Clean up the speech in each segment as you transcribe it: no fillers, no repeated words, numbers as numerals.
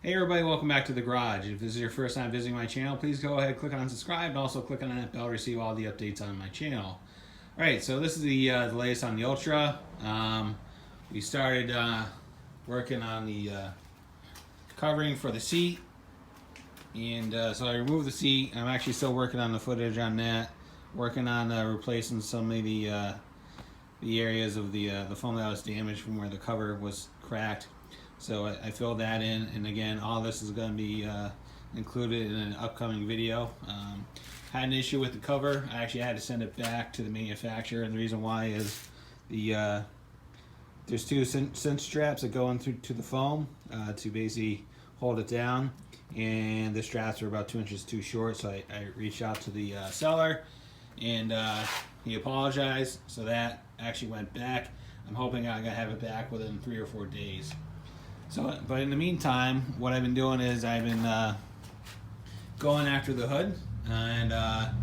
Hey everybody, welcome back to the garage. If this is your first time visiting my channel, please go ahead, click on subscribe, and also click on that bell to receive all the updates on my channel. Alright, so this is the latest on the Ultra. We started working on the covering for the seat, and so I removed the seat. I'm actually still working on the footage on that, working on replacing some of the areas of the foam that was damaged from where the cover was cracked. So I filled that in, and again, all this is going to be included in an upcoming video. Had an issue with the cover. I actually had to send it back to the manufacturer, and the reason why is there's two cinch straps that go in through to the foam to basically hold it down, and the straps are about 2 inches too short. So I reached out to the seller, and he apologized. So that actually went back. I'm hoping I'm gonna have it back within 3 or 4 days. So, but in the meantime, what I've been doing is I've been going after the hood and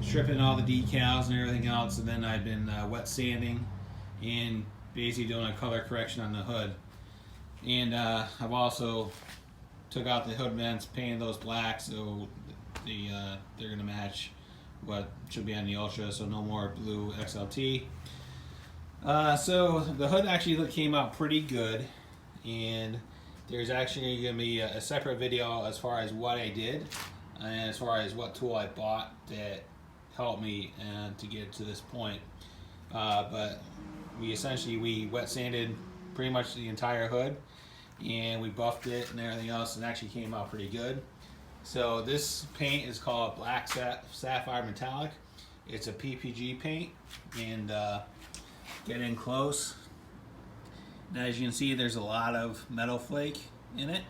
stripping all the decals and everything else, and then I've been wet sanding and basically doing a color correction on the hood. And I've also took out the hood vents, painted those black, so they're gonna match what should be on the Ultra, so no more blue XLT. So the hood actually came out pretty good, and there's actually going to be a separate video as far as what I did and as far as what tool I bought that helped me to get to this point. But we wet sanded pretty much the entire hood, and we buffed it and everything else, and it actually came out pretty good. So this paint is called Black Sapphire Metallic. It's a PPG paint, and get in close. Now, as you can see, there's a lot of metal flake in it,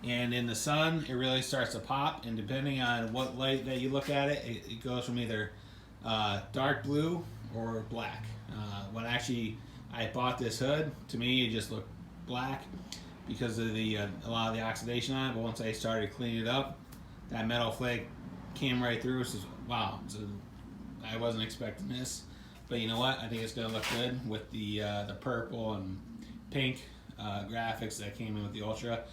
and in the sun it really starts to pop, and depending on what light that you look at it, it goes from either dark blue or black. When actually I bought this hood, to me it just looked black because of a lot of the oxidation on it, but once I started cleaning it up, that metal flake came right through. So wow, I wasn't expecting this, but you know what, I think it's going to look good with the purple and pink graphics that came in with the Ultra.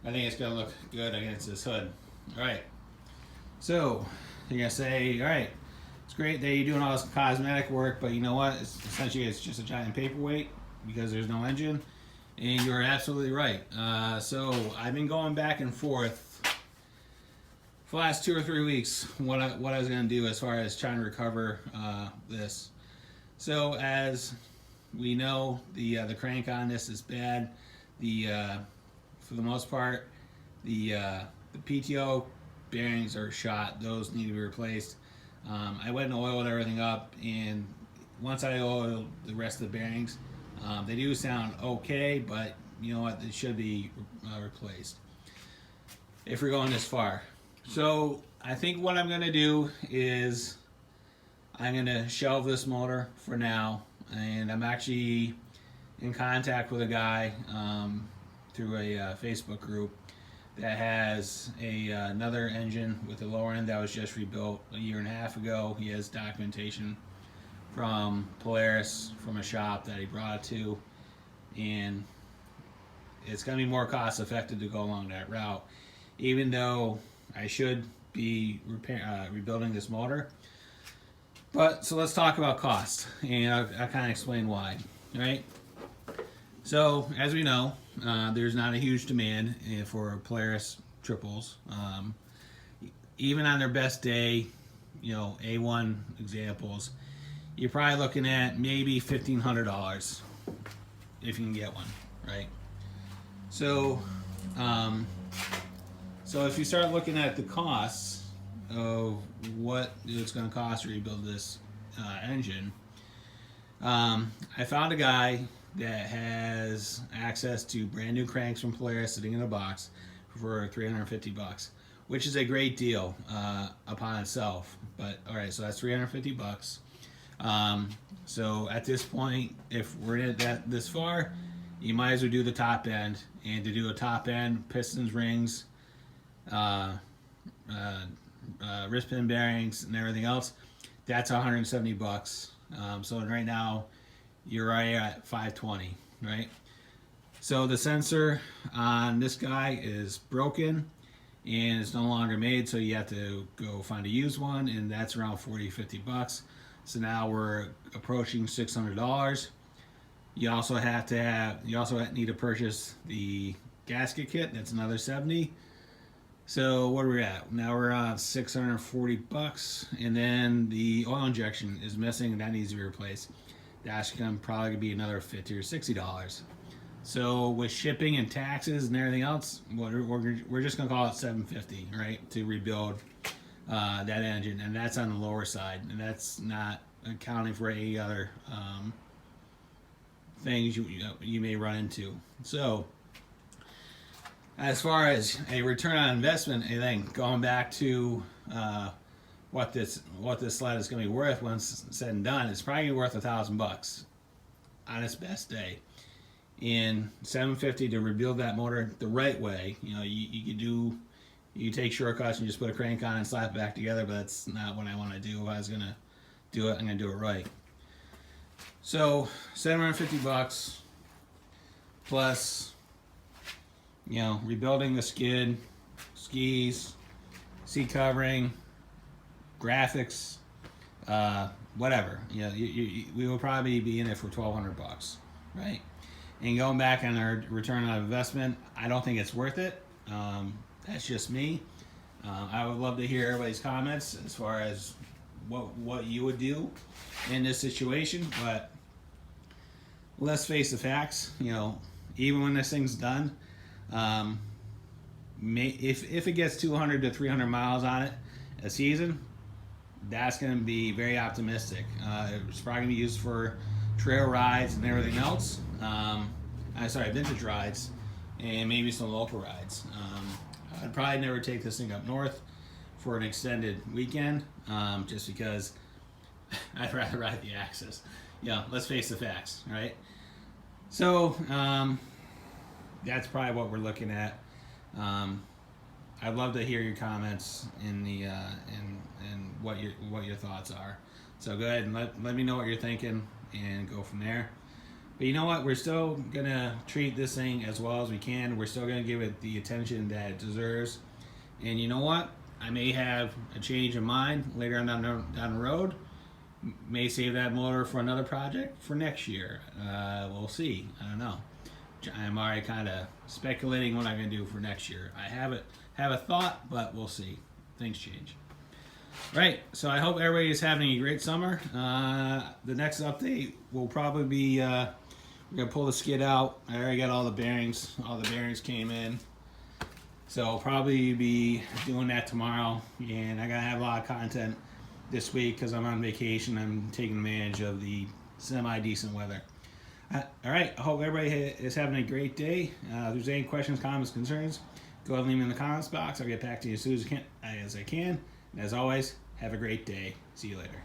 I think it's going to look good against this hood. Alright, so you're going to say, alright, it's great that you're doing all this cosmetic work, but you know what, essentially it's just a giant paperweight because there's no engine, and you're absolutely right. So I've been going back and forth for the last 2 or 3 weeks what I was going to do as far as trying to recover this. So as we know, the crank on this is bad. For the most part, the PTO bearings are shot. Those need to be replaced. I went and oiled everything up, and once I oiled the rest of the bearings, they do sound okay, but you know what, they should be replaced if we're going this far. So I think what I'm going to do is I'm going to shelve this motor for now, and I'm actually in contact with a guy through a Facebook group that has another engine with a lower end that was just rebuilt a year and a half ago. He has documentation from Polaris, from a shop that he brought it to, and it's going to be more cost effective to go along that route, even though I should be rebuilding this motor. But so let's talk about cost, and I'll kind of explain why. Right? So as we know, there's not a huge demand for Polaris triples. Even on their best day, you know, A1 examples, you're probably looking at maybe $1,500 if you can get one, right? So, so if you start looking at the costs of what it's going to cost to rebuild this engine, I found a guy that has access to brand new cranks from Polaris sitting in a box for $350, which is a great deal upon itself. But all right, so that's $350. So at this point, if we're in that this far, you might as well do the top end. And to do a top end, pistons, rings, wrist pin bearings, and everything else, that's $170. So right now, you're right at $520, right? So the sensor on this guy is broken and it's no longer made, so you have to go find a used one, and that's around 40-50 bucks. So now we're approaching $600. You also need to purchase the gasket kit. That's another 70. So what are we at? Now we're on 640 bucks, and then the oil injection is missing, and that needs to be replaced. That's gonna probably be another $50 or $60. So with shipping and taxes and everything else, we're just gonna call it $750, right, to rebuild that engine, and that's on the lower side, and that's not accounting for any other things you may run into. So as far as a return on investment, I think going back to what this sled is going to be worth once said and done, it's probably worth $1,000 on its best day. In $750 to rebuild that motor the right way, you take shortcuts and just put a crank on and slap it back together, but that's not what I want to do. If I was going to do it, I'm going to do it right. So $750 plus, rebuilding the skid, skis, seat covering, graphics, whatever. We will probably be in it for $1,200, right? And going back on our return on investment, I don't think it's worth it. That's just me. I would love to hear everybody's comments as far as what you would do in this situation. But let's face the facts. Even when this thing's done, if it gets 200 to 300 miles on it a season, that's going to be very optimistic. It's probably going to be used for trail rides and everything else. Vintage rides and maybe some local rides. I'd probably never take this thing up north for an extended weekend, just because I'd rather ride the Axis. Let's face the facts, right? So that's probably what we're looking at. I'd love to hear your comments in the and what your thoughts are. So go ahead and let me know what you're thinking and go from there. But you know what? We're still gonna treat this thing as well as we can. We're still gonna give it the attention that it deserves. And you know what? I may have a change of mind later on down the road. May save that motor for another project for next year. We'll see. I don't know. I'm already kind of speculating what I'm gonna do for next year. I have a thought, but we'll see. Things change. Right, so I hope everybody is having a great summer. The next update will probably be, we're going to pull the skid out. I already got all the bearings. All the bearings came in. So I'll probably be doing that tomorrow. And I got to have a lot of content this week because I'm on vacation. I'm taking advantage of the semi-decent weather. All right, I hope everybody is having a great day. If there's any questions, comments, concerns, go ahead and leave them in the comments box. I'll get back to you as soon as I can. And as always, have a great day. See you later.